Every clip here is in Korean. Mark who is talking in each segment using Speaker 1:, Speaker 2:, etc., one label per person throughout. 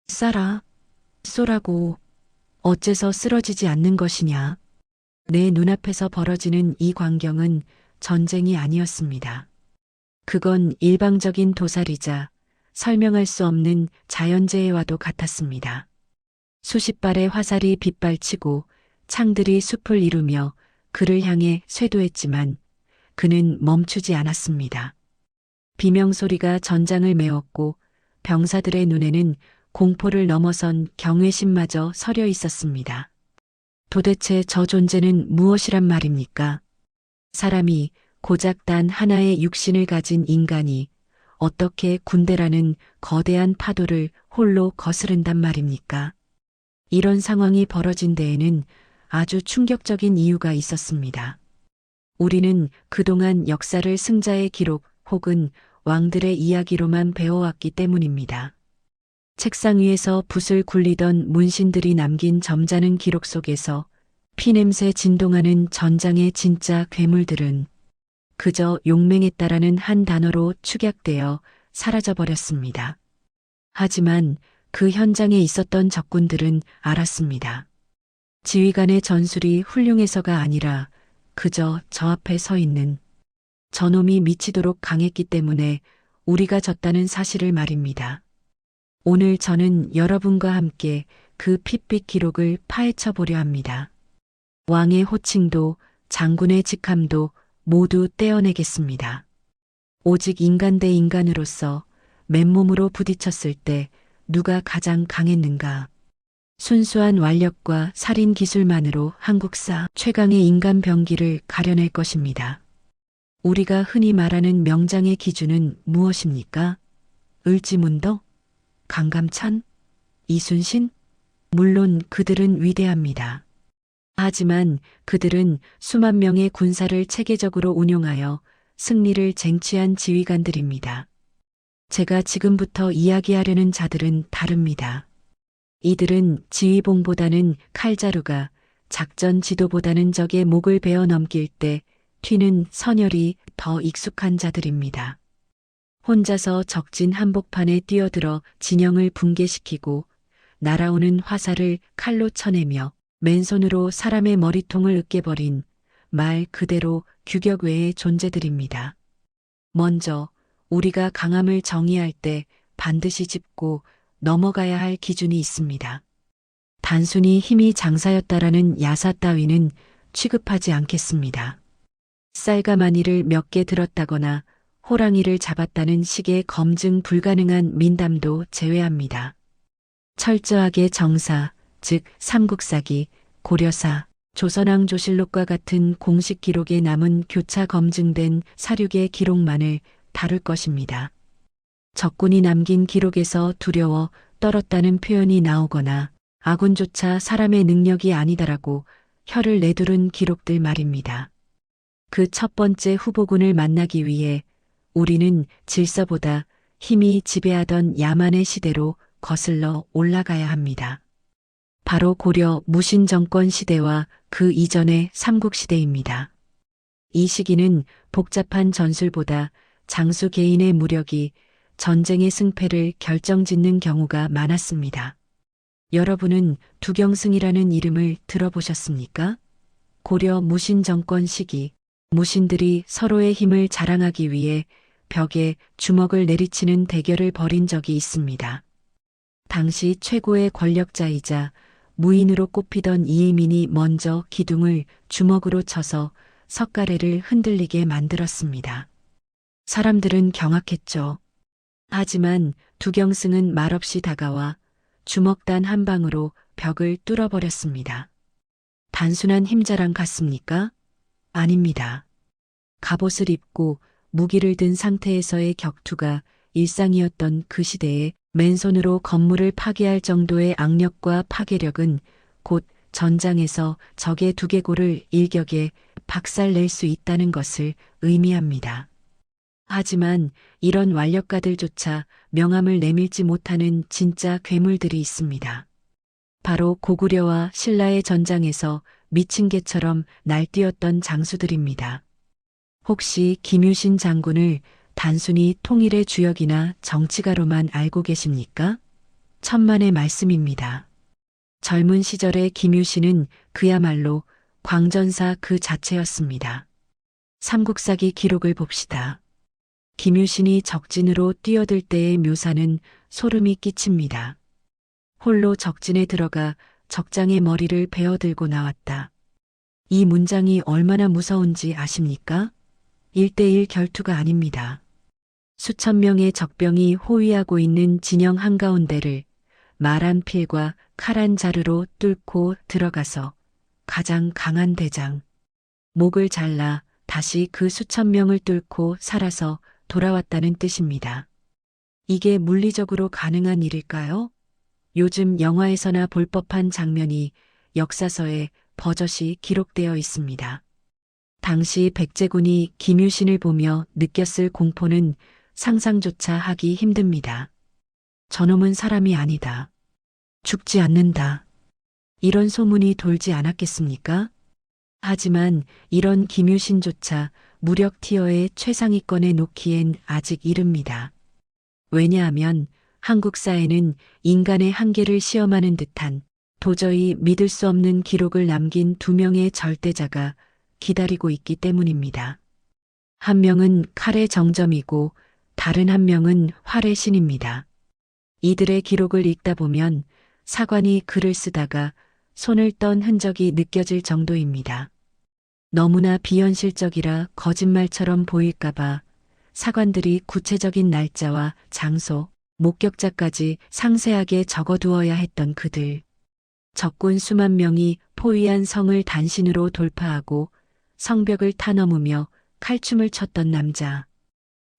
Speaker 1: 쏴라, 쏘라고 어째서 쓰러지지 않는 것이냐. 내 눈앞에서 벌어지는 이 광경은 전쟁이 아니었습니다. 그건 일방적인 도살이자 설명할 수 없는 자연재해와도 같았습니다. 수십 발의 화살이 빗발치고 창들이 숲을 이루며 그를 향해 쇄도했지만 그는 멈추지 않았습니다. 비명소리가 전장을 메웠고 병사들의 눈에는 공포를 넘어선 경외심마저 서려 있었습니다. 도대체 저 존재는 무엇이란 말입니까? 사람이 고작 단 하나의 육신을 가진 인간이 어떻게 군대라는 거대한 파도를 홀로 거스른단 말입니까? 이런 상황이 벌어진 데에는 아주 충격적인 이유가 있었습니다. 우리는 그동안 역사를 승자의 기록 혹은 왕들의 이야기로만 배워왔기 때문입니다. 책상 위에서 붓을 굴리던 문신들이 남긴 점잖은 기록 속에서 피냄새 진동하는 전장의 진짜 괴물들은 그저 용맹했다라는 한 단어로 축약되어 사라져버렸습니다. 하지만 그 현장에 있었던 적군들은 알았습니다. 지휘관의 전술이 훌륭해서가 아니라 그저 저 앞에 서 있는 저놈이 미치도록 강했기 때문에 우리가 졌다는 사실을 말입니다. 오늘 저는 여러분과 함께 그 핏빛 기록을 파헤쳐 보려 합니다. 왕의 호칭도 장군의 직함도 모두 떼어내겠습니다. 오직 인간 대 인간으로서 맨몸으로 부딪혔을 때 누가 가장 강했는가? 순수한 완력과 살인 기술만으로 한국사 최강의 인간 병기를 가려낼 것입니다. 우리가 흔히 말하는 명장의 기준은 무엇입니까? 을지문덕? 강감찬? 이순신? 물론 그들은 위대합니다. 하지만 그들은 수만 명의 군사를 체계적으로 운용하여 승리를 쟁취한 지휘관들입니다. 제가 지금부터 이야기하려는 자들은 다릅니다. 이들은 지휘봉보다는 칼자루가, 작전 지도보다는 적의 목을 베어 넘길 때 튀는 선열이 더 익숙한 자들입니다. 혼자서 적진 한복판에 뛰어들어 진영을 붕괴시키고 날아오는 화살을 칼로 쳐내며 맨손으로 사람의 머리통을 으깨버린 말 그대로 규격 외의 존재들입니다. 먼저 우리가 강함을 정의할 때 반드시 짚고 넘어가야 할 기준이 있습니다. 단순히 힘이 장사였다라는 야사 따위는 취급하지 않겠습니다. 쌀가마니를 몇 개 들었다거나 호랑이를 잡았다는 식의 검증 불가능한 민담도 제외합니다. 철저하게 정사, 즉 삼국사기, 고려사, 조선왕조실록과 같은 공식 기록에 남은 교차 검증된 사륙의 기록만을 다룰 것입니다. 적군이 남긴 기록에서 두려워 떨었다는 표현이 나오거나 아군조차 사람의 능력이 아니다라고 혀를 내두른 기록들 말입니다. 그 첫 번째 후보군을 만나기 위해 우리는 질서보다 힘이 지배하던 야만의 시대로 거슬러 올라가야 합니다. 바로 고려 무신정권 시대와 그 이전의 삼국시대입니다. 이 시기는 복잡한 전술보다 장수 개인의 무력이 전쟁의 승패를 결정짓는 경우가 많았습니다. 여러분은 두경승이라는 이름을 들어보셨습니까? 고려 무신정권 시기, 무신들이 서로의 힘을 자랑하기 위해 벽에 주먹을 내리치는 대결을 벌인 적이 있습니다. 당시 최고의 권력자이자 무인으로 꼽히던 이혜민이 먼저 기둥을 주먹으로 쳐서 석가래를 흔들리게 만들었습니다. 사람들은 경악했죠. 하지만 두경승은 말없이 다가와 주먹단 한 방으로 벽을 뚫어버렸습니다. 단순한 힘자랑 같습니까? 아닙니다. 갑옷을 입고 무기를 든 상태에서의 격투가 일상이었던 그 시대에 맨손으로 건물을 파괴할 정도의 악력과 파괴력은 곧 전장에서 적의 두개골을 일격에 박살낼 수 있다는 것을 의미합니다. 하지만 이런 완력가들조차 명함을 내밀지 못하는 진짜 괴물들이 있습니다. 바로 고구려와 신라의 전장에서 미친 개처럼 날뛰었던 장수들입니다. 혹시 김유신 장군을 단순히 통일의 주역이나 정치가로만 알고 계십니까? 천만의 말씀입니다. 젊은 시절의 김유신은 그야말로 광전사 그 자체였습니다. 삼국사기 기록을 봅시다. 김유신이 적진으로 뛰어들 때의 묘사는 소름이 끼칩니다. 홀로 적진에 들어가 적장의 머리를 베어들고 나왔다. 이 문장이 얼마나 무서운지 아십니까? 1대1 결투가 아닙니다. 수천 명의 적병이 호위하고 있는 진영 한가운데를 말 한 필과 칼 한 자루로 뚫고 들어가서 가장 강한 대장, 목을 잘라 다시 그 수천 명을 뚫고 살아서 돌아왔다는 뜻입니다. 이게 물리적으로 가능한 일일까요? 요즘 영화에서나 볼 법한 장면이 역사서에 버젓이 기록되어 있습니다. 당시 백제군이 김유신을 보며 느꼈을 공포는 상상조차 하기 힘듭니다. 저놈은 사람이 아니다. 죽지 않는다. 이런 소문이 돌지 않았겠습니까? 하지만 이런 김유신조차 무력 티어의 최상위권에 놓기엔 아직 이릅니다. 왜냐하면 한국사에는 인간의 한계를 시험하는 듯한 도저히 믿을 수 없는 기록을 남긴 두 명의 절대자가 기다리고 있기 때문입니다. 한 명은 칼의 정점이고 다른 한 명은 활의 신입니다. 이들의 기록을 읽다 보면 사관이 글을 쓰다가 손을 떤 흔적이 느껴질 정도입니다. 너무나 비현실적이라 거짓말처럼 보일까봐 사관들이 구체적인 날짜와 장소, 목격자까지 상세하게 적어두어야 했던 그들. 적군 수만 명이 포위한 성을 단신으로 돌파하고 성벽을 타넘으며 칼춤을 췄던 남자.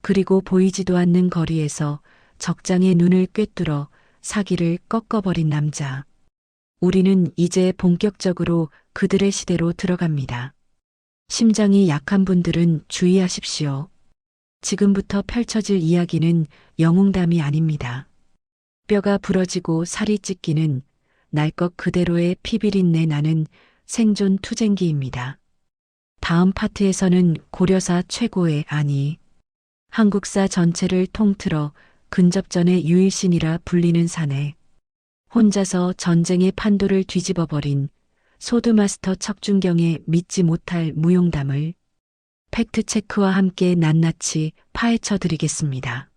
Speaker 1: 그리고 보이지도 않는 거리에서 적장의 눈을 꿰뚫어 사기를 꺾어버린 남자. 우리는 이제 본격적으로 그들의 시대로 들어갑니다. 심장이 약한 분들은 주의하십시오. 지금부터 펼쳐질 이야기는 영웅담이 아닙니다. 뼈가 부러지고 살이 찢기는 날 것 그대로의 피비린내 나는 생존 투쟁기입니다. 다음 파트에서는 고려사 최고의 아니, 한국사 전체를 통틀어 근접전의 유일신이라 불리는 사내, 혼자서 전쟁의 판도를 뒤집어버린 소드마스터 척준경의 믿지 못할 무용담을 팩트체크와 함께 낱낱이 파헤쳐 드리겠습니다.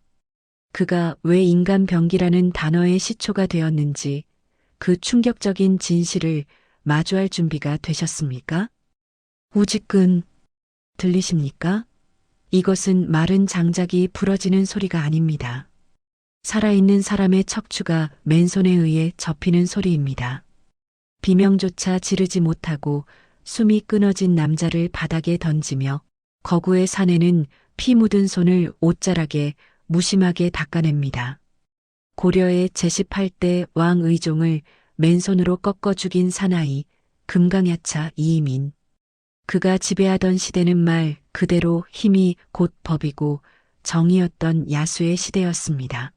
Speaker 1: 그가 왜 인간 병기라는 단어의 시초가 되었는지 그 충격적인 진실을 마주할 준비가 되셨습니까? 우직근 들리십니까? 이것은 마른 장작이 부러지는 소리가 아닙니다. 살아있는 사람의 척추가 맨손에 의해 접히는 소리입니다. 비명조차 지르지 못하고 숨이 끊어진 남자를 바닥에 던지며 거구의 사내는 피 묻은 손을 옷자락에 무심하게 닦아냅니다. 고려의 제18대 왕 의종을 맨손으로 꺾어 죽인 사나이 금강야차 이이민. 그가 지배하던 시대는 말 그대로 힘이 곧 법이고 정의였던 야수의 시대였습니다.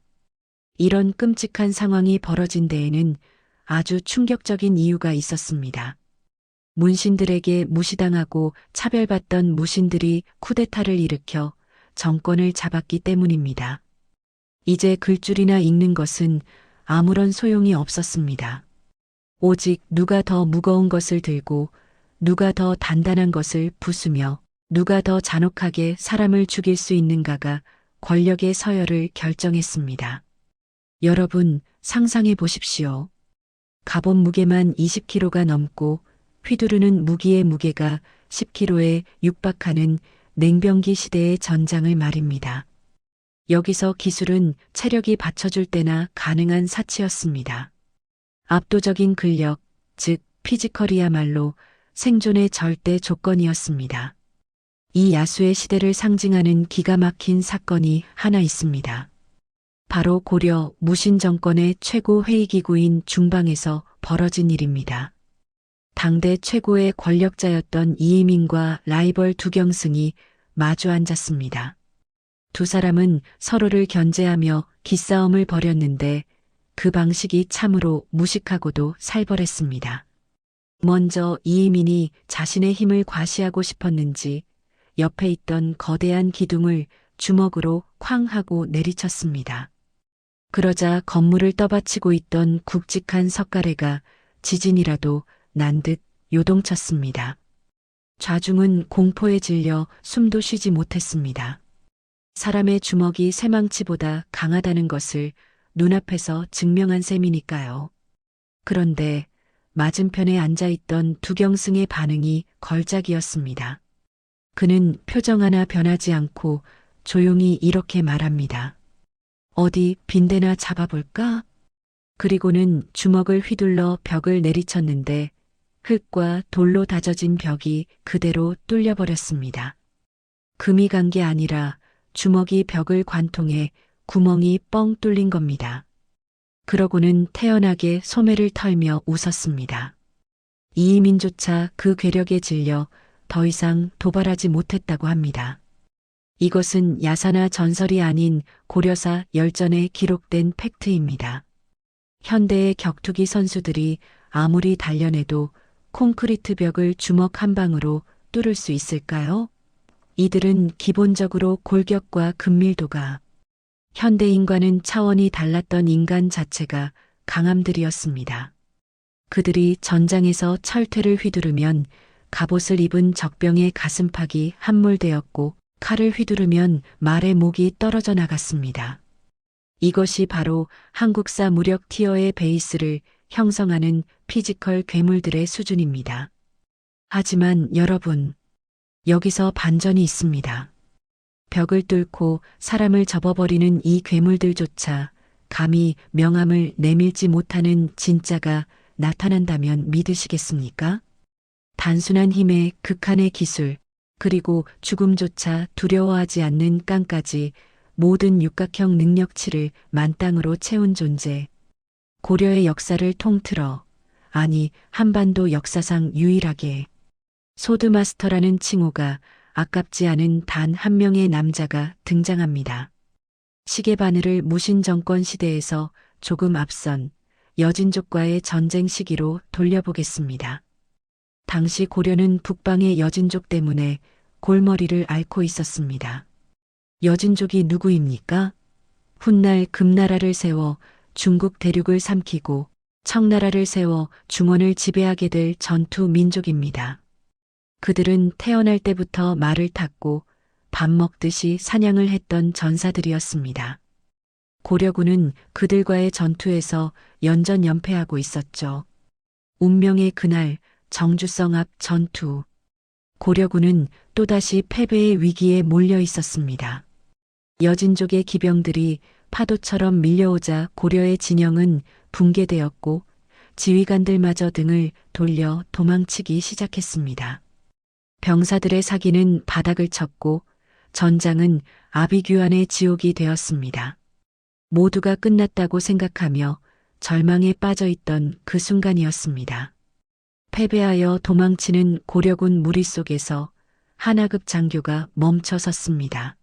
Speaker 1: 이런 끔찍한 상황이 벌어진 데에는 아주 충격적인 이유가 있었습니다. 문신들에게 무시당하고 차별받던 무신들이 쿠데타를 일으켜 정권을 잡았기 때문입니다. 이제 글줄이나 읽는 것은 아무런 소용이 없었습니다. 오직 누가 더 무거운 것을 들고 누가 더 단단한 것을 부수며 누가 더 잔혹하게 사람을 죽일 수 있는가가 권력의 서열을 결정했습니다. 여러분 상상해 보십시오. 갑옷 무게만 20kg가 넘고 휘두르는 무기의 무게가 10kg에 육박하는 냉병기 시대의 전장을 말입니다. 여기서 기술은 체력이 받쳐줄 때나 가능한 사치였습니다. 압도적인 근력, 즉 피지컬이야말로 생존의 절대 조건이었습니다. 이 야수의 시대를 상징하는 기가 막힌 사건이 하나 있습니다. 바로 고려 무신 정권의 최고 회의기구인 중방에서 벌어진 일입니다. 당대 최고의 권력자였던 이이민과 라이벌 두경승이 마주 앉았습니다. 두 사람은 서로를 견제하며 기싸움을 벌였는데 그 방식이 참으로 무식하고도 살벌했습니다. 먼저 이이민이 자신의 힘을 과시하고 싶었는지 옆에 있던 거대한 기둥을 주먹으로 쾅 하고 내리쳤습니다. 그러자 건물을 떠받치고 있던 굵직한 석가래가 지진이라도 난 듯 요동쳤습니다. 좌중은 공포에 질려 숨도 쉬지 못했습니다. 사람의 주먹이 쇠망치보다 강하다는 것을 눈앞에서 증명한 셈이니까요. 그런데 맞은편에 앉아있던 두경승의 반응이 걸작이었습니다. 그는 표정 하나 변하지 않고 조용히 이렇게 말합니다. 어디 빈대나 잡아볼까? 그리고는 주먹을 휘둘러 벽을 내리쳤는데 흙과 돌로 다져진 벽이 그대로 뚫려버렸습니다. 금이 간 게 아니라 주먹이 벽을 관통해 구멍이 뻥 뚫린 겁니다. 그러고는 태연하게 소매를 털며 웃었습니다. 이희민조차 그 괴력에 질려 더 이상 도발하지 못했다고 합니다. 이것은 야사나 전설이 아닌 고려사 열전에 기록된 팩트입니다. 현대의 격투기 선수들이 아무리 단련해도 콘크리트 벽을 주먹 한 방으로 뚫을 수 있을까요? 이들은 기본적으로 골격과 근밀도가 현대인과는 차원이 달랐던 인간 자체가 강함들이었습니다. 그들이 전장에서 철퇴를 휘두르면 갑옷을 입은 적병의 가슴팍이 함몰되었고 칼을 휘두르면 말의 목이 떨어져 나갔습니다. 이것이 바로 한국사 무력 티어의 베이스를 형성하는 피지컬 괴물들의 수준입니다. 하지만 여러분, 여기서 반전이 있습니다. 벽을 뚫고 사람을 접어버리는 이 괴물들조차 감히 명함을 내밀지 못하는 진짜가 나타난다면 믿으시겠습니까? 단순한 힘에 극한의 기술, 그리고 죽음조차 두려워하지 않는 깡까지 모든 육각형 능력치를 만땅으로 채운 존재. 고려의 역사를 통틀어, 아니 한반도 역사상 유일하게 소드마스터라는 칭호가 아깝지 않은 단 한 명의 남자가 등장합니다. 시계바늘을 무신정권 시대에서 조금 앞선 여진족과의 전쟁 시기로 돌려보겠습니다. 당시 고려는 북방의 여진족 때문에 골머리를 앓고 있었습니다. 여진족이 누구입니까? 훗날 금나라를 세워 중국 대륙을 삼키고 청나라를 세워 중원을 지배하게 될 전투 민족입니다. 그들은 태어날 때부터 말을 탔고 밥 먹듯이 사냥을 했던 전사들이었습니다. 고려군은 그들과의 전투에서 연전연패하고 있었죠. 운명의 그날 정주성 앞 전투. 고려군은 또다시 패배의 위기에 몰려 있었습니다. 여진족의 기병들이 파도처럼 밀려오자 고려의 진영은 붕괴되었고 지휘관들마저 등을 돌려 도망치기 시작했습니다. 병사들의 사기는 바닥을 쳤고 전장은 아비규환의 지옥이 되었습니다. 모두가 끝났다고 생각하며 절망에 빠져 있던 그 순간이었습니다. 패배하여 도망치는 고려군 무리 속에서 하나급 장교가 멈춰 섰습니다.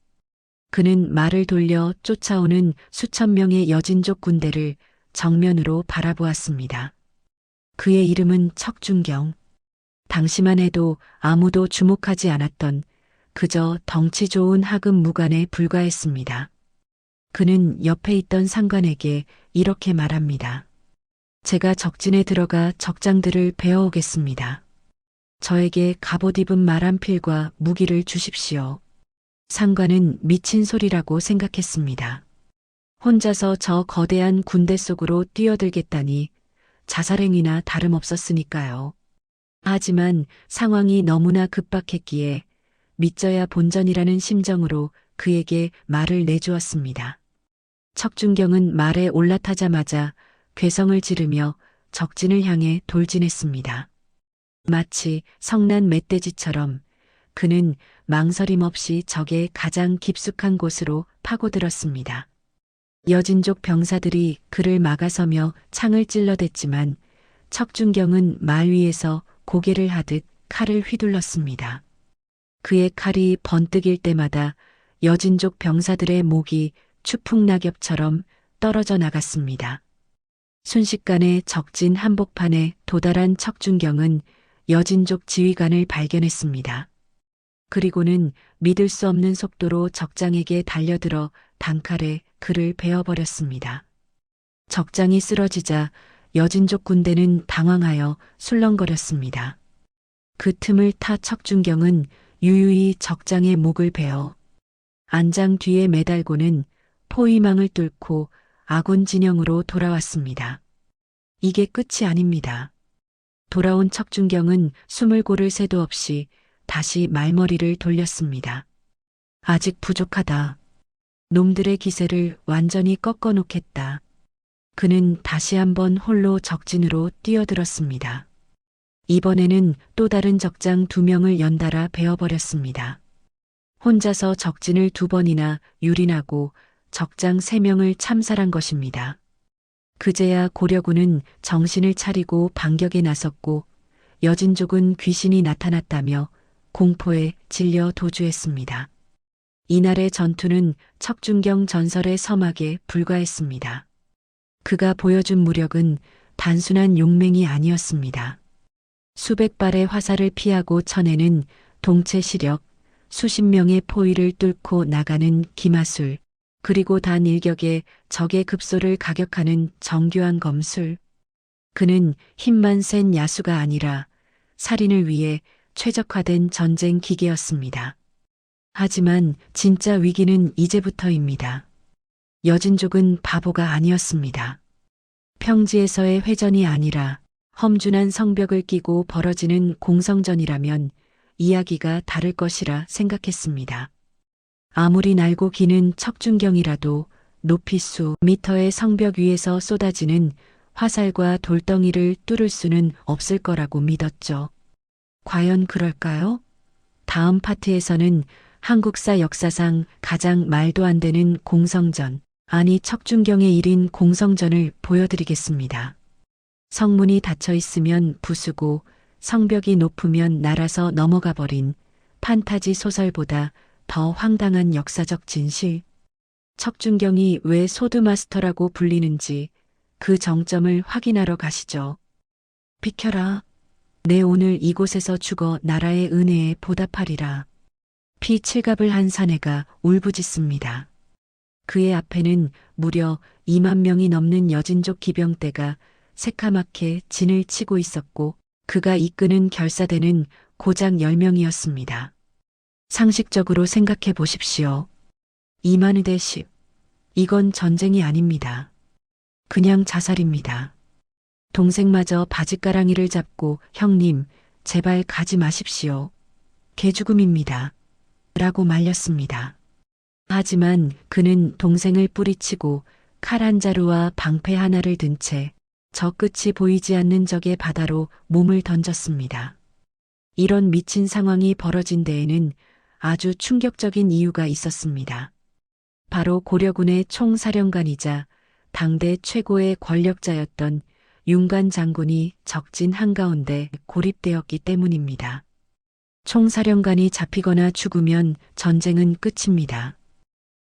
Speaker 1: 그는 말을 돌려 쫓아오는 수천 명의 여진족 군대를 정면으로 바라보았습니다. 그의 이름은 척준경. 당시만 해도 아무도 주목하지 않았던 그저 덩치 좋은 하급 무관에 불과했습니다. 그는 옆에 있던 상관에게 이렇게 말합니다. 제가 적진에 들어가 적장들을 베어오겠습니다. 저에게 갑옷 입은 말 한 필과 무기를 주십시오. 상관은 미친 소리라고 생각했습니다. 혼자서 저 거대한 군대 속으로 뛰어들겠다니 자살행위나 다름없었으니까요. 하지만 상황이 너무나 급박했기에 믿져야 본전이라는 심정으로 그에게 말을 내주었습니다. 척준경은 말에 올라타자마자 괴성을 지르며 적진을 향해 돌진했습니다. 마치 성난 멧돼지처럼 그는 망설임 없이 적의 가장 깊숙한 곳으로 파고들었습니다. 여진족 병사들이 그를 막아서며 창을 찔러댔지만 척준경은 말 위에서 고개를 하듯 칼을 휘둘렀습니다. 그의 칼이 번뜩일 때마다 여진족 병사들의 목이 추풍낙엽처럼 떨어져 나갔습니다. 순식간에 적진 한복판에 도달한 척준경은 여진족 지휘관을 발견했습니다. 그리고는 믿을 수 없는 속도로 적장에게 달려들어 단칼에 그를 베어버렸습니다. 적장이 쓰러지자 여진족 군대는 당황하여 술렁거렸습니다. 그 틈을 타 척준경은 유유히 적장의 목을 베어 안장 뒤에 매달고는 포위망을 뚫고 아군 진영으로 돌아왔습니다. 이게 끝이 아닙니다. 돌아온 척준경은 숨을 고를 새도 없이 다시 말머리를 돌렸습니다. 아직 부족하다. 놈들의 기세를 완전히 꺾어놓겠다. 그는 다시 한번 홀로 적진으로 뛰어들었습니다. 이번에는 또 다른 적장 2명을 연달아 베어버렸습니다. 혼자서 적진을 2번이나 유린하고 적장 3명을 참살한 것입니다. 그제야 고려군은 정신을 차리고 반격에 나섰고 여진족은 귀신이 나타났다며 공포에 질려 도주했습니다. 이날의 전투는 척준경 전설의 서막에 불과했습니다. 그가 보여준 무력은 단순한 용맹이 아니었습니다. 수백 발의 화살을 피하고 쳐내는 동체 시력, 수십 명의 포위를 뚫고 나가는 기마술, 그리고 단 일격에 적의 급소를 가격하는 정교한 검술. 그는 힘만 센 야수가 아니라 살인을 위해 최적화된 전쟁 기계였습니다. 하지만 진짜 위기는 이제부터입니다. 여진족은 바보가 아니었습니다. 평지에서의 회전이 아니라 험준한 성벽을 끼고 벌어지는 공성전이라면 이야기가 다를 것이라 생각했습니다. 아무리 날고 기는 척준경이라도 높이 수 미터의 성벽 위에서 쏟아지는 화살과 돌덩이를 뚫을 수는 없을 거라고 믿었죠. 과연 그럴까요? 다음 파트에서는 한국사 역사상 가장 말도 안 되는 공성전, 아니 척준경의 일인 공성전을 보여드리겠습니다. 성문이 닫혀 있으면 부수고 성벽이 높으면 날아서 넘어가 버린 판타지 소설보다 더 황당한 역사적 진실. 척준경이 왜 소드마스터라고 불리는지 그 정점을 확인하러 가시죠. 비켜라. 내 오늘 이곳에서 죽어 나라의 은혜에 보답하리라. 피 칠갑을 한 사내가 울부짖습니다. 그의 앞에는 무려 2만 명이 넘는 여진족 기병대가 새카맣게 진을 치고 있었고 그가 이끄는 결사대는 고작 10명이었습니다. 상식적으로 생각해 보십시오. 2만 대 10. 이건 전쟁이 아닙니다. 그냥 자살입니다. 동생마저 바짓가랑이를 잡고 형님, 제발 가지 마십시오. 개죽음입니다. 라고 말렸습니다. 하지만 그는 동생을 뿌리치고 칼 한 자루와 방패 하나를 든 채 저 끝이 보이지 않는 적의 바다로 몸을 던졌습니다. 이런 미친 상황이 벌어진 데에는 아주 충격적인 이유가 있었습니다. 바로 고려군의 총사령관이자 당대 최고의 권력자였던 윤관 장군이 적진 한가운데 고립되었기 때문입니다. 총사령관이 잡히거나 죽으면 전쟁은 끝입니다.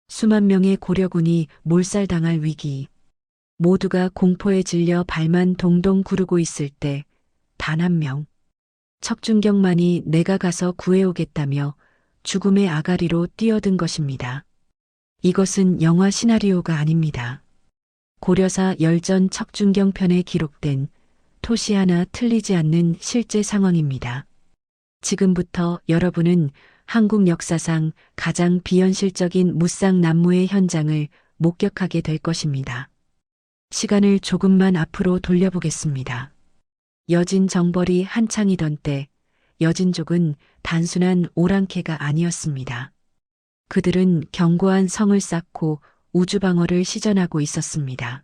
Speaker 1: 수만 명의 고려군이 몰살당할 위기. 모두가 공포에 질려 발만 동동 구르고 있을 때 단 한 명. 척준경만이 내가 가서 구해오겠다며 죽음의 아가리로 뛰어든 것입니다. 이것은 영화 시나리오가 아닙니다. 고려사 열전 척준경 편에 기록된 토시 하나 틀리지 않는 실제 상황입니다. 지금부터 여러분은 한국 역사상 가장 비현실적인 무쌍 난무의 현장을 목격하게 될 것입니다. 시간을 조금만 앞으로 돌려보겠습니다. 여진 정벌이 한창이던 때 여진족은 단순한 오랑캐가 아니었습니다. 그들은 견고한 성을 쌓고 우주방어를 시전하고 있었습니다.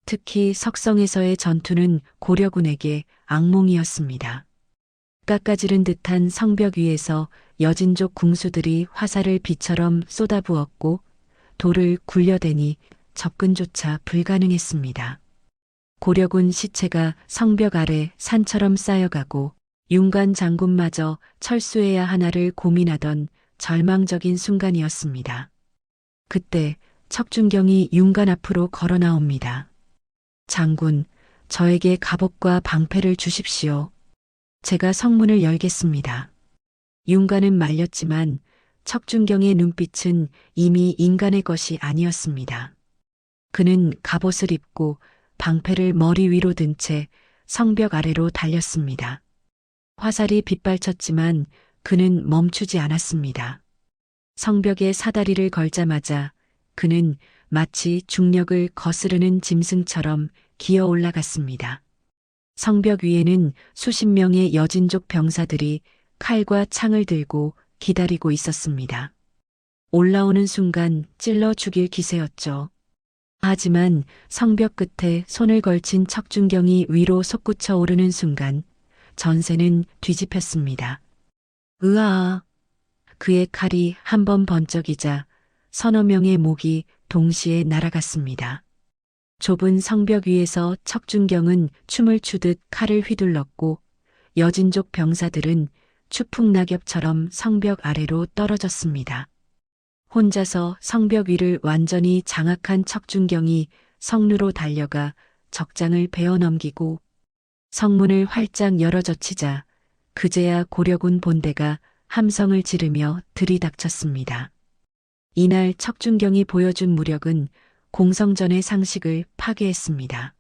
Speaker 1: 특히 석성에서의 전투는 고려군에게 악몽이었습니다. 깎아지른 듯한 성벽 위에서 여진족 궁수들이 화살을 비처럼 쏟아부었고 돌을 굴려대니 접근조차 불가능했습니다. 고려군 시체가 성벽 아래 산처럼 쌓여가고 윤관 장군마저 철수해야 하나를 고민하던 절망적인 순간이었습니다. 그때 척준경이 윤관 앞으로 걸어 나옵니다. 장군, 저에게 갑옷과 방패를 주십시오. 제가 성문을 열겠습니다. 윤관은 말렸지만 척준경의 눈빛은 이미 인간의 것이 아니었습니다. 그는 갑옷을 입고 방패를 머리 위로 든 채 성벽 아래로 달렸습니다. 화살이 빗발쳤지만 그는 멈추지 않았습니다. 성벽에 사다리를 걸자마자 그는 마치 중력을 거스르는 짐승처럼 기어 올라갔습니다. 성벽 위에는 수십 명의 여진족 병사들이 칼과 창을 들고 기다리고 있었습니다. 올라오는 순간 찔러 죽일 기세였죠. 하지만 성벽 끝에 손을 걸친 척준경이 위로 솟구쳐 오르는 순간 전세는 뒤집혔습니다. 으아! 그의 칼이 한 번 번쩍이자 서너 명의 목이 동시에 날아갔습니다. 좁은 성벽 위에서 척준경은 춤을 추듯 칼을 휘둘렀고 여진족 병사들은 추풍낙엽처럼 성벽 아래로 떨어졌습니다. 혼자서 성벽 위를 완전히 장악한 척준경이 성루로 달려가 적장을 베어 넘기고 성문을 활짝 열어젖히자 그제야 고려군 본대가 함성을 지르며 들이닥쳤습니다. 이날 척준경이 보여준 무력은 공성전의 상식을 파괴했습니다.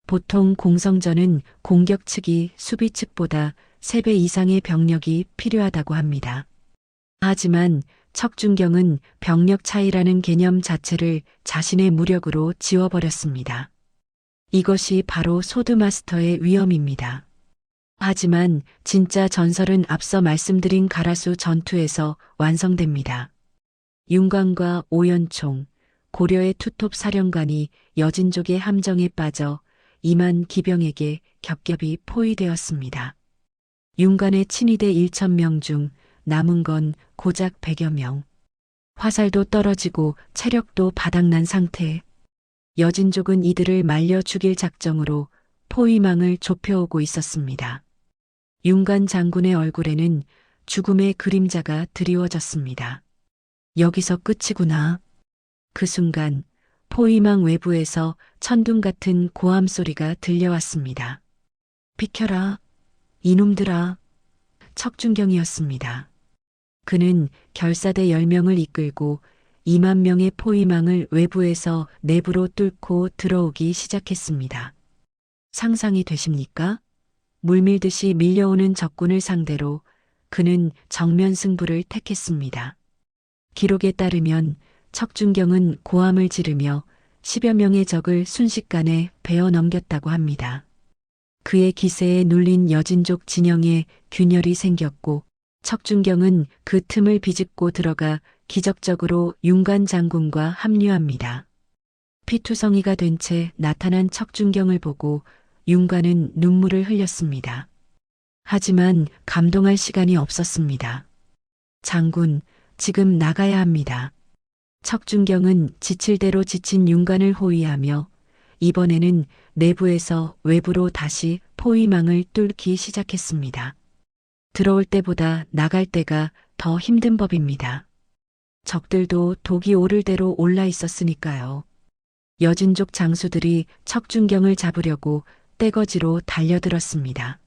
Speaker 1: 보통 공성전은 공격 측이 수비 측보다 3배 이상의 병력이 필요하다고 합니다. 하지만 척준경은 병력 차이라는 개념 자체를 자신의 무력으로 지워버렸습니다. 이것이 바로 소드마스터의 위험입니다. 하지만 진짜 전설은 앞서 말씀드린 가라수 전투에서 완성됩니다. 윤광과 오연총, 고려의 투톱 사령관이 여진족의 함정에 빠져 2만 기병에게 겹겹이 포위되었습니다. 윤관의 친위대 1,000명 중 남은 건 고작 100여 명. 화살도 떨어지고 체력도 바닥난 상태. 여진족은 이들을 말려 죽일 작정으로 포위망을 좁혀오고 있었습니다. 윤관 장군의 얼굴에는 죽음의 그림자가 드리워졌습니다. 여기서 끝이구나. 그 순간 포위망 외부에서 천둥 같은 고함 소리가 들려왔습니다. 비켜라, 이놈들아. 척준경이었습니다. 그는 결사대 10명을 이끌고 2만 명의 포위망을 외부에서 내부로 뚫고 들어오기 시작했습니다. 상상이 되십니까? 물밀듯이 밀려오는 적군을 상대로 그는 정면 승부를 택했습니다. 기록에 따르면 척준경은 고함을 지르며 10여 명의 적을 순식간에 베어 넘겼다고 합니다. 그의 기세에 눌린 여진족 진영에 균열이 생겼고 척준경은 그 틈을 비집고 들어가 기적적으로 윤관 장군과 합류합니다. 피투성이가 된 채 나타난 척준경을 보고 윤관은 눈물을 흘렸습니다. 하지만 감동할 시간이 없었습니다. 장군, 지금 나가야 합니다. 척준경은 지칠 대로 지친 윤관을 호위하며 이번에는 내부에서 외부로 다시 포위망을 뚫기 시작했습니다. 들어올 때보다 나갈 때가 더 힘든 법입니다. 적들도 독이 오를 대로 올라 있었으니까요. 여진족 장수들이 척준경을 잡으려고 떼거지로 달려들었습니다.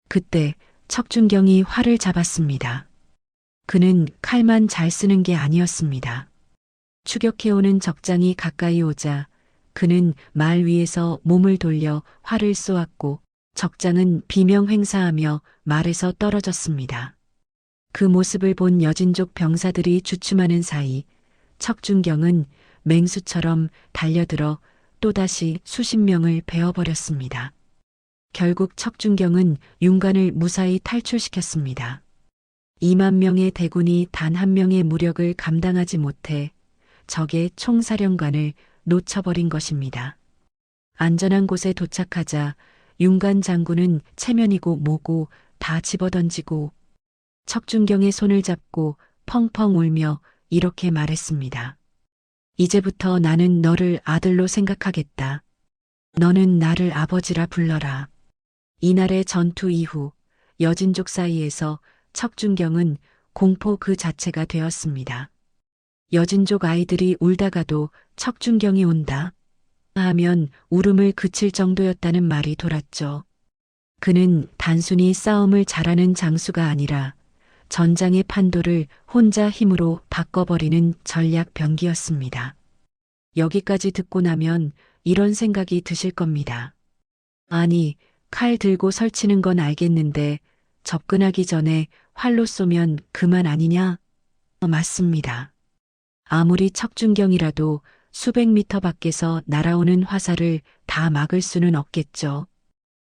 Speaker 1: 그때 척준경이 활을 잡았습니다. 그는 칼만 잘 쓰는 게 아니었습니다. 추격해오는 적장이 가까이 오자 그는 말 위에서 몸을 돌려 활을 쏘았고 적장은 비명 횡사하며 말에서 떨어졌습니다. 그 모습을 본 여진족 병사들이 주춤하는 사이 척준경은 맹수처럼 달려들어 또다시 수십 명을 베어버렸습니다. 결국 척준경은 윤관을 무사히 탈출시켰습니다. 2만 명의 대군이 단 한 명의 무력을 감당하지 못해 적의 총사령관을 놓쳐버린 것입니다. 안전한 곳에 도착하자 윤관 장군은 체면이고 뭐고 다 집어던지고 척준경의 손을 잡고 펑펑 울며 이렇게 말했습니다. 이제부터 나는 너를 아들로 생각하겠다. 너는 나를 아버지라 불러라. 이날의 전투 이후 여진족 사이에서 척준경은 공포 그 자체가 되었습니다. 여진족 아이들이 울다가도 척준경이 온다 하면 울음을 그칠 정도였다는 말이 돌았죠. 그는 단순히 싸움을 잘하는 장수가 아니라 전장의 판도를 혼자 힘으로 바꿔버리는 전략 병기였습니다. 여기까지 듣고 나면 이런 생각이 드실 겁니다. 아니, 칼 들고 설치는 건 알겠는데 접근하기 전에 활로 쏘면 그만 아니냐? 맞습니다. 아무리 척준경이라도 수백 미터 밖에서 날아오는 화살을 다 막을 수는 없겠죠.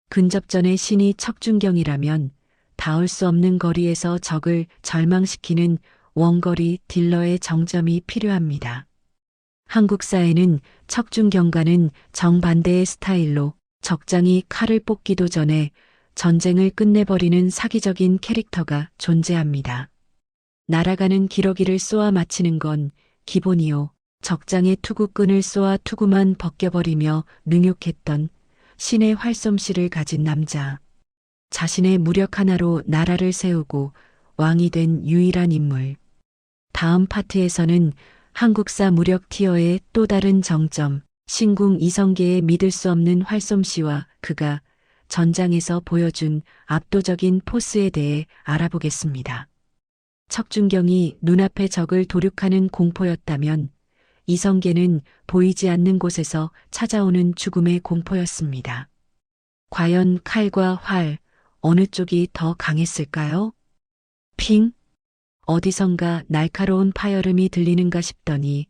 Speaker 1: 근접전의 신이 척준경이라면 닿을 수 없는 거리에서 적을 절망시키는 원거리 딜러의 정점이 필요합니다. 한국사에는 척준경과는 정반대의 스타일로 적장이 칼을 뽑기도 전에 전쟁을 끝내버리는 사기적인 캐릭터가 존재합니다. 날아가는 기러기를 쏘아 마치는 건 기본이요. 적장에 투구끈을 쏘아 투구만 벗겨버리며 능욕했던 신의 활솜씨를 가진 남자. 자신의 무력 하나로 나라를 세우고 왕이 된 유일한 인물. 다음 파트에서는 한국사 무력 티어의 또 다른 정점, 신궁 이성계의 믿을 수 없는 활솜씨와 그가 전장에서 보여준 압도적인 포스에 대해 알아보겠습니다. 척준경이 눈앞의 적을 도륙하는 공포였다면 이성계는 보이지 않는 곳에서 찾아오는 죽음의 공포였습니다. 과연 칼과 활, 어느 쪽이 더 강했을까요? 핑! 어디선가 날카로운 파열음이 들리는가 싶더니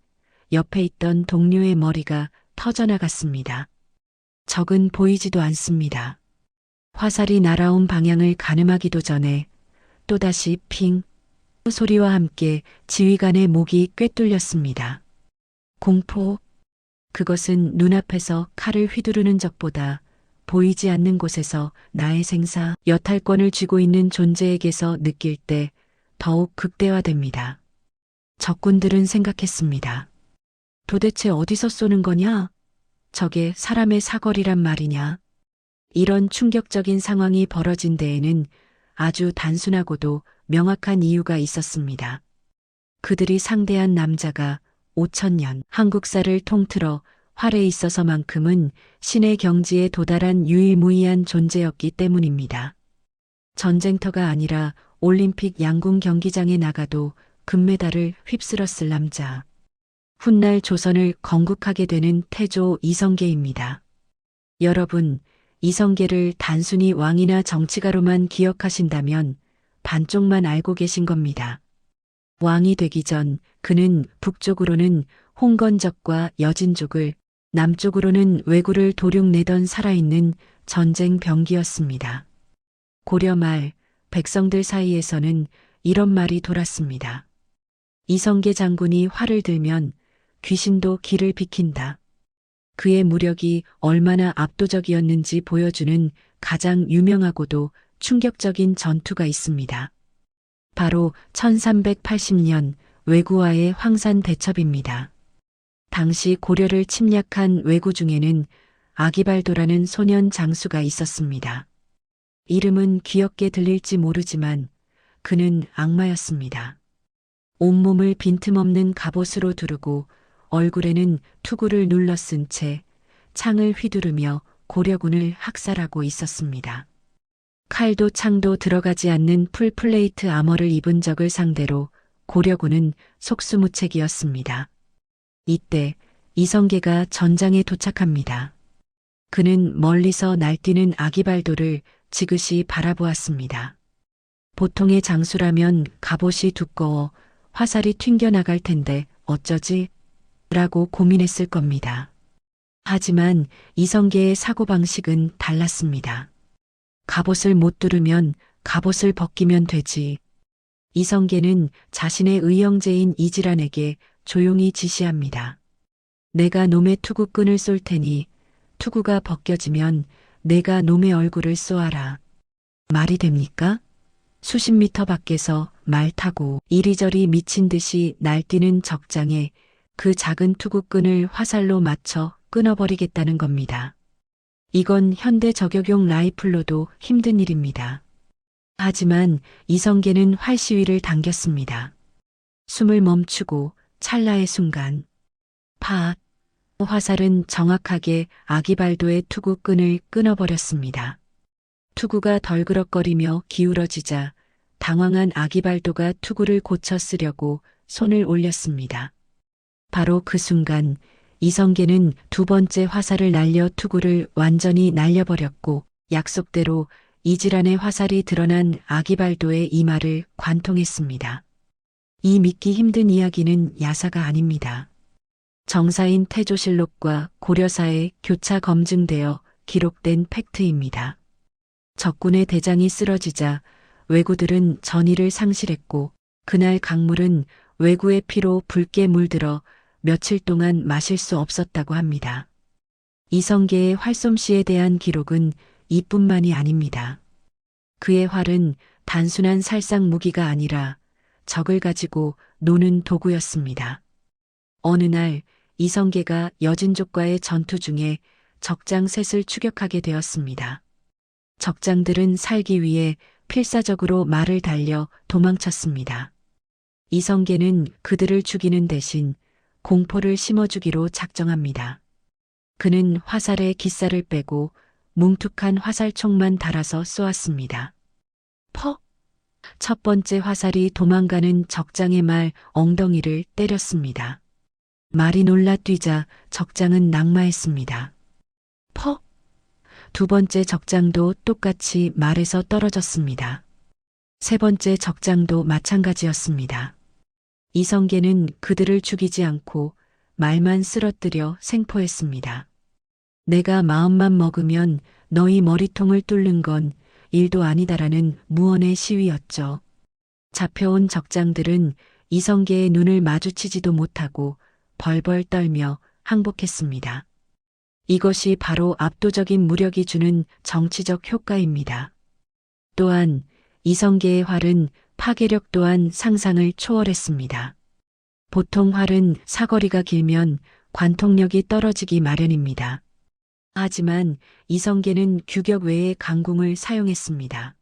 Speaker 1: 옆에 있던 동료의 머리가 터져나갔습니다. 적은 보이지도 않습니다. 화살이 날아온 방향을 가늠하기도 전에 또다시 핑! 소리와 함께 지휘관의 목이 꿰뚫렸습니다. 공포. 그것은 눈앞에서 칼을 휘두르는 적보다 보이지 않는 곳에서 나의 생사, 여탈권을 쥐고 있는 존재에게서 느낄 때 더욱 극대화됩니다. 적군들은 생각했습니다. 도대체 어디서 쏘는 거냐? 저게 사람의 사거리란 말이냐? 이런 충격적인 상황이 벌어진 데에는 아주 단순하고도 명확한 이유가 있었습니다. 그들이 상대한 남자가 5천년 한국사를 통틀어 활에 있어서만큼은 신의 경지에 도달한 유일무이한 존재였기 때문입니다. 전쟁터가 아니라 올림픽 양궁 경기장에 나가도 금메달을 휩쓸었을 남자. 훗날 조선을 건국하게 되는 태조 이성계입니다. 여러분, 이성계를 단순히 왕이나 정치가로만 기억하신다면 반쪽만 알고 계신 겁니다. 왕이 되기 전 그는 북쪽으로는 홍건적과 여진족을, 남쪽으로는 왜구를 도륙내던 살아있는 전쟁 병기였습니다. 고려 말 백성들 사이에서는 이런 말이 돌았습니다. 이성계 장군이 활을 들면 귀신도 길을 비킨다. 그의 무력이 얼마나 압도적이었는지 보여주는 가장 유명하고도 충격적인 전투가 있습니다. 바로 1380년 왜구와의 황산 대첩입니다. 당시 고려를 침략한 왜구 중에는 아기발도라는 소년 장수가 있었습니다. 이름은 귀엽게 들릴지 모르지만 그는 악마였습니다. 온몸을 빈틈없는 갑옷으로 두르고 얼굴에는 투구를 눌러 쓴 채 창을 휘두르며 고려군을 학살하고 있었습니다. 칼도 창도 들어가지 않는 풀플레이트 아머를 입은 적을 상대로 고려군은 속수무책이었습니다. 이때 이성계가 전장에 도착합니다. 그는 멀리서 날뛰는 아기발도를 지그시 바라보았습니다. 보통의 장수라면 갑옷이 두꺼워 화살이 튕겨나갈 텐데 어쩌지? 라고 고민했을 겁니다. 하지만 이성계의 사고방식은 달랐습니다. 갑옷을 못 두르면 갑옷을 벗기면 되지. 이성계는 자신의 의형제인 이질환에게 조용히 지시합니다. 내가 놈의 투구끈을 쏠 테니 투구가 벗겨지면 내가 놈의 얼굴을 쏘아라. 말이 됩니까? 수십 미터 밖에서 말 타고 이리저리 미친 듯이 날뛰는 적장에 그 작은 투구끈을 화살로 맞춰 끊어버리겠다는 겁니다. 이건 현대 저격용 라이플로도 힘든 일입니다. 하지만 이성계는 활시위를 당겼습니다. 숨을 멈추고 찰나의 순간 팟! 화살은 정확하게 아기발도의 투구끈을 끊어버렸습니다. 투구가 덜그럭거리며 기울어지자 당황한 아기발도가 투구를 고쳐 쓰려고 손을 올렸습니다. 바로 그 순간 이성계는 두 번째 화살을 날려 투구를 완전히 날려버렸고 약속대로 이질안의 화살이 드러난 아기발도의 이마를 관통했습니다. 이 믿기 힘든 이야기는 야사가 아닙니다. 정사인 태조실록과 고려사에 교차 검증되어 기록된 팩트입니다. 적군의 대장이 쓰러지자 왜구들은 전의를 상실했고 그날 강물은 왜구의 피로 붉게 물들어 며칠 동안 마실 수 없었다고 합니다. 이성계의 활솜씨에 대한 기록은 이뿐만이 아닙니다. 그의 활은 단순한 살상 무기가 아니라 적을 가지고 노는 도구였습니다. 어느 날 이성계가 여진족과의 전투 중에 적장 셋을 추격하게 되었습니다. 적장들은 살기 위해 필사적으로 말을 달려 도망쳤습니다. 이성계는 그들을 죽이는 대신 공포를 심어주기로 작정합니다. 그는 화살에 기살을 빼고 뭉툭한 화살총만 달아서 쏘았습니다. 퍽! 첫 번째 화살이 도망가는 적장의 말 엉덩이를 때렸습니다. 말이 놀라 뛰자 적장은 낙마했습니다. 퍽! 두 번째 적장도 똑같이 말에서 떨어졌습니다. 세 번째 적장도 마찬가지였습니다. 이성계는 그들을 죽이지 않고 말만 쓰러뜨려 생포했습니다. 내가 마음만 먹으면 너희 머리통을 뚫는 건 일도 아니다라는 무언의 시위였죠. 잡혀온 적장들은 이성계의 눈을 마주치지도 못하고 벌벌 떨며 항복했습니다. 이것이 바로 압도적인 무력이 주는 정치적 효과입니다. 또한 이성계의 활은 파괴력 또한 상상을 초월했습니다. 보통 활은 사거리가 길면 관통력이 떨어지기 마련입니다. 하지만 이성계는 규격 외의 강궁을 사용했습니다.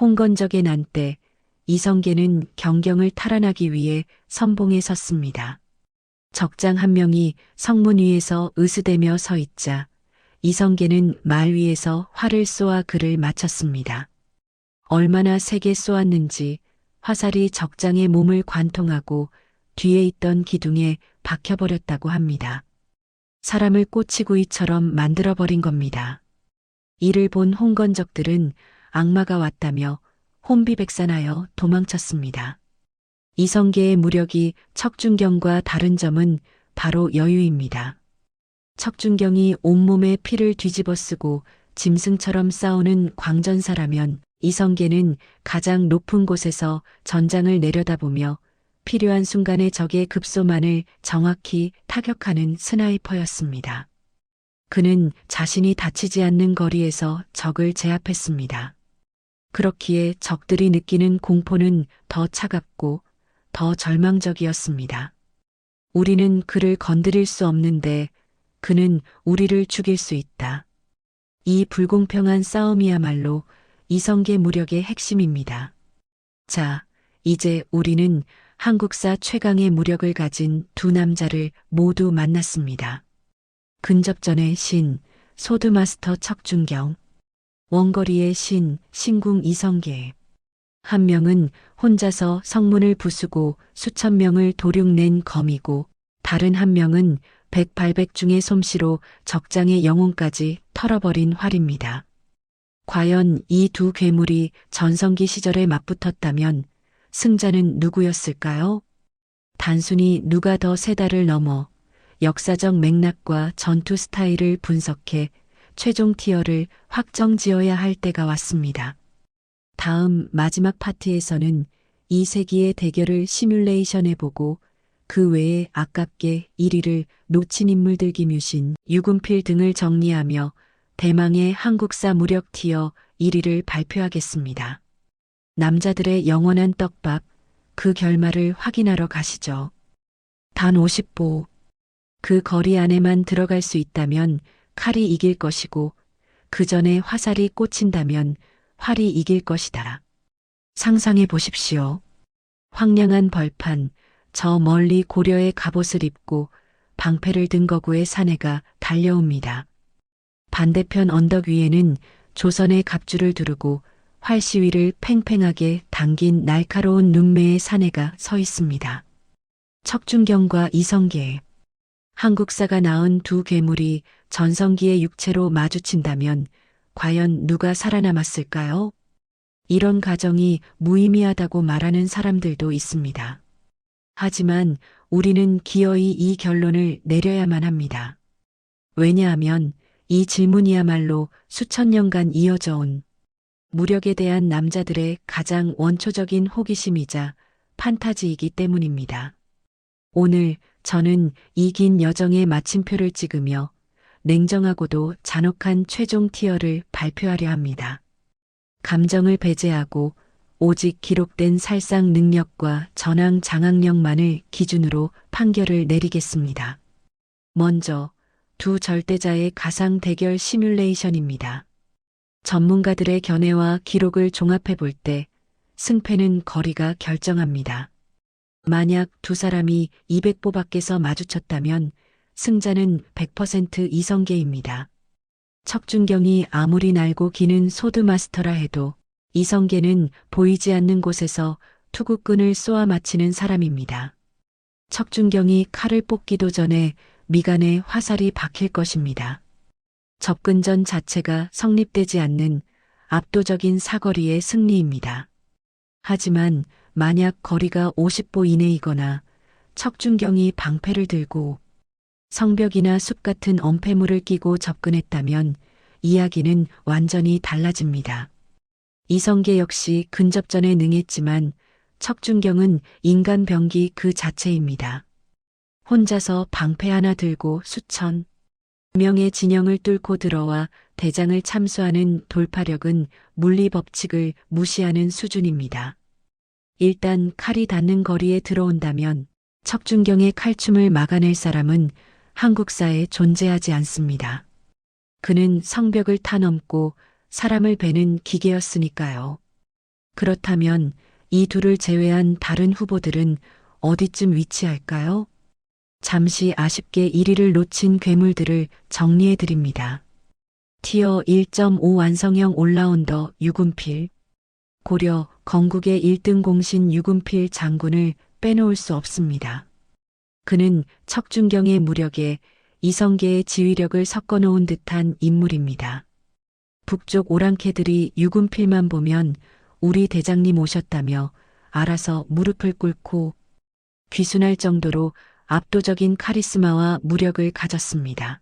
Speaker 1: 홍건적의 난 때 이성계는 경경을 탈환하기 위해 선봉에 섰습니다. 적장 한 명이 성문 위에서 으스대며 서 있자 이성계는 말 위에서 활을 쏘아 그를 맞췄습니다. 얼마나 세게 쏘았는지 화살이 적장의 몸을 관통하고 뒤에 있던 기둥에 박혀버렸다고 합니다. 사람을 꼬치구이처럼 만들어버린 겁니다. 이를 본 홍건적들은 악마가 왔다며 혼비백산하여 도망쳤습니다. 이성계의 무력이 척준경과 다른 점은 바로 여유입니다. 척준경이 온몸에 피를 뒤집어 쓰고 짐승처럼 싸우는 광전사라면 이성계는 가장 높은 곳에서 전장을 내려다보며 필요한 순간에 적의 급소만을 정확히 타격하는 스나이퍼였습니다. 그는 자신이 다치지 않는 거리에서 적을 제압했습니다. 그렇기에 적들이 느끼는 공포는 더 차갑고 더 절망적이었습니다. 우리는 그를 건드릴 수 없는데 그는 우리를 죽일 수 있다. 이 불공평한 싸움이야말로 이성계 무력의 핵심입니다. 자, 이제 우리는 한국사 최강의 무력을 가진 두 남자를 모두 만났습니다. 근접전의 신, 소드마스터 척준경, 원거리의 신, 신궁 이성계. 한 명은 혼자서 성문을 부수고 수천 명을 도륙낸 검이고 다른 한 명은 백발백중의 솜씨로 적장의 영혼까지 털어버린 활입니다. 과연 이 두 괴물이 전성기 시절에 맞붙었다면 승자는 누구였을까요? 단순히 누가 더 세다를 넘어 역사적 맥락과 전투 스타일을 분석해 최종 티어를 확정지어야 할 때가 왔습니다. 다음 마지막 파트에서는 이 세기의 대결을 시뮬레이션해보고 그 외에 아깝게 1위를 놓친 인물들 김유신, 유군필 등을 정리하며 대망의 한국사 무력 티어 1위를 발표하겠습니다. 남자들의 영원한 떡밥, 그 결말을 확인하러 가시죠. 단 50보. 그 거리 안에만 들어갈 수 있다면 칼이 이길 것이고 그 전에 화살이 꽂힌다면 활이 이길 것이다. 상상해 보십시오. 황량한 벌판, 저 멀리 고려의 갑옷을 입고 방패를 든 거구의 사내가 달려옵니다. 반대편 언덕 위에는 조선의 갑주를 두르고 활시위를 팽팽하게 당긴 날카로운 눈매의 사내가 서 있습니다. 척준경과 이성계. 한국사가 낳은 두 괴물이 전성기의 육체로 마주친다면 과연 누가 살아남았을까요? 이런 가정이 무의미하다고 말하는 사람들도 있습니다. 하지만 우리는 기어이 이 결론을 내려야만 합니다. 왜냐하면 이 질문이야말로 수천 년간 이어져 온 무력에 대한 남자들의 가장 원초적인 호기심이자 판타지이기 때문입니다. 오늘 저는 이 긴 여정의 마침표를 찍으며 냉정하고도 잔혹한 최종 티어를 발표하려 합니다. 감정을 배제하고 오직 기록된 살상 능력과 전황 장악력만을 기준으로 판결을 내리겠습니다. 먼저 두 절대자의 가상 대결 시뮬레이션입니다. 전문가들의 견해와 기록을 종합해 볼 때 승패는 거리가 결정합니다. 만약 두 사람이 200보 밖에서 마주쳤다면 승자는 100% 이성계입니다. 척준경이 아무리 날고 기는 소드마스터라 해도 이성계는 보이지 않는 곳에서 투구끈을 쏘아 맞히는 사람입니다. 척준경이 칼을 뽑기도 전에 미간에 화살이 박힐 것입니다. 접근전 자체가 성립되지 않는 압도적인 사거리의 승리입니다. 하지만 만약 거리가 50보 이내이거나 척준경이 방패를 들고 성벽이나 숲 같은 엄폐물을 끼고 접근했다면 이야기는 완전히 달라집니다. 이성계 역시 근접전에 능했지만 척준경은 인간 병기 그 자체입니다. 혼자서 방패 하나 들고 수천 명의 진영을 뚫고 들어와 대장을 참수하는 돌파력은 물리 법칙을 무시하는 수준입니다. 일단 칼이 닿는 거리에 들어온다면 척준경의 칼춤을 막아낼 사람은 한국사에 존재하지 않습니다. 그는 성벽을 타넘고 사람을 베는 기계였으니까요. 그렇다면 이 둘을 제외한 다른 후보들은 어디쯤 위치할까요? 잠시 아쉽게 1위를 놓친 괴물들을 정리해 드립니다. 티어 1.5 완성형 올라운더 유군필. 고려 건국의 1등 공신 유군필 장군을 빼놓을 수 없습니다. 그는 척준경의 무력에 이성계의 지휘력을 섞어놓은 듯한 인물입니다. 북쪽 오랑캐들이 유군필만 보면 우리 대장님 오셨다며 알아서 무릎을 꿇고 귀순할 정도로 압도적인 카리스마와 무력을 가졌습니다.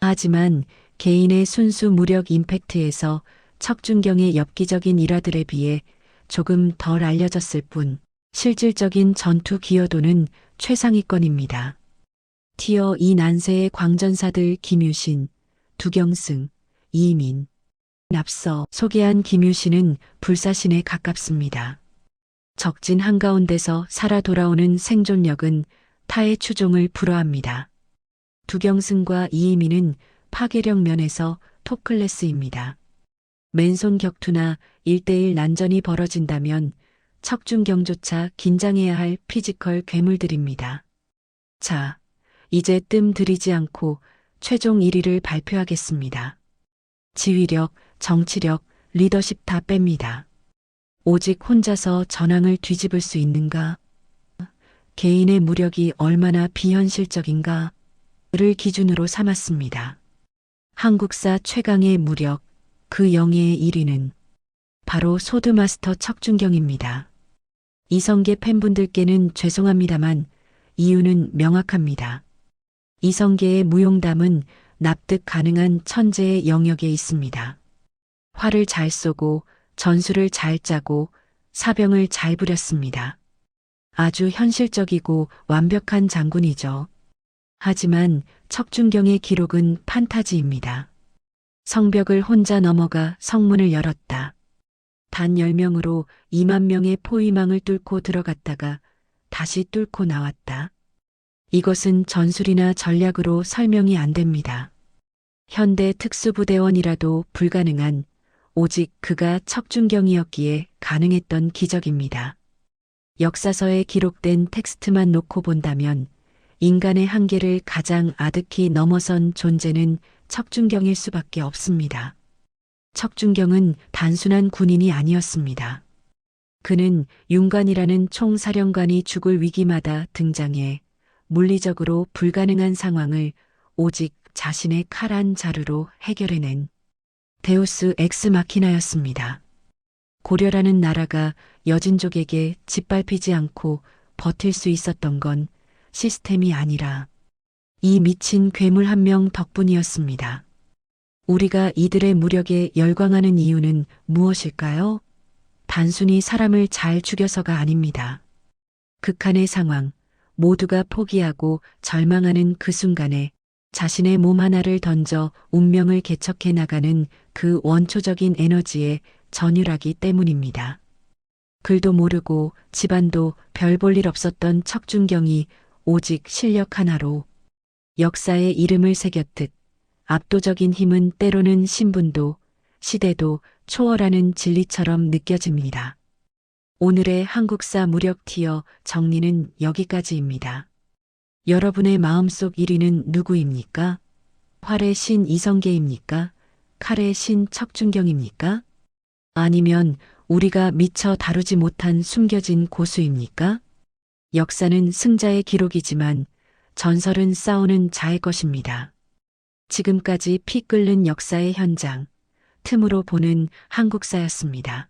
Speaker 1: 하지만 개인의 순수 무력 임팩트에서 척준경의 엽기적인 일화들에 비해 조금 덜 알려졌을 뿐 실질적인 전투 기여도는 최상위권입니다. 티어 2 난세의 광전사들 김유신, 두경승, 이민. 앞서 소개한 김유신은 불사신에 가깝습니다. 적진 한가운데서 살아 돌아오는 생존력은 타의 추종을 불허합니다. 두경승과 이이민은 파괴력 면에서 톱클래스입니다. 맨손 격투나 1대1 난전이 벌어진다면 척준경조차 긴장해야 할 피지컬 괴물들입니다. 자, 이제 뜸 들이지 않고 최종 1위를 발표하겠습니다. 지휘력, 정치력, 리더십 다 뺍니다. 오직 혼자서 전황을 뒤집을 수 있는가? 개인의 무력이 얼마나 비현실적인가를 기준으로 삼았습니다. 한국사 최강의 무력, 그 영예의 1위는 바로 소드마스터 척준경입니다. 이성계 팬분들께는 죄송합니다만 이유는 명확합니다. 이성계의 무용담은 납득 가능한 천재의 영역에 있습니다. 활을 잘 쏘고 전술을 잘 짜고 사병을 잘 부렸습니다. 아주 현실적이고 완벽한 장군이죠. 하지만 척준경의 기록은 판타지입니다. 성벽을 혼자 넘어가 성문을 열었다. 단 10명으로 2만 명의 포위망을 뚫고 들어갔다가 다시 뚫고 나왔다. 이것은 전술이나 전략으로 설명이 안 됩니다. 현대 특수부대원이라도 불가능한 오직 그가 척준경이었기에 가능했던 기적입니다. 역사서에 기록된 텍스트만 놓고 본다면 인간의 한계를 가장 아득히 넘어선 존재는 척준경일 수밖에 없습니다. 척준경은 단순한 군인이 아니었습니다. 그는 윤관이라는 총사령관이 죽을 위기마다 등장해 물리적으로 불가능한 상황을 오직 자신의 칼 한 자루로 해결해낸 데우스 엑스 마키나였습니다. 고려라는 나라가 여진족에게 짓밟히지 않고 버틸 수 있었던 건 시스템이 아니라 이 미친 괴물 한 명 덕분이었습니다. 우리가 이들의 무력에 열광하는 이유는 무엇일까요? 단순히 사람을 잘 죽여서가 아닙니다. 극한의 상황, 모두가 포기하고 절망하는 그 순간에 자신의 몸 하나를 던져 운명을 개척해 나가는 그 원초적인 에너지에 전율하기 때문입니다. 글도 모르고 집안도 별 볼 일 없었던 척준경이 오직 실력 하나로 역사에 이름을 새겼듯 압도적인 힘은 때로는 신분도 시대도 초월하는 진리처럼 느껴집니다. 오늘의 한국사 무력 티어 정리는 여기까지입니다. 여러분의 마음속 1위는 누구입니까? 활의 신 이성계입니까? 칼의 신 척준경입니까? 아니면 우리가 미처 다루지 못한 숨겨진 고수입니까? 역사는 승자의 기록이지만 전설은 싸우는 자의 것입니다. 지금까지 피 끓는 역사의 현장, 틈으로 보는 한국사였습니다.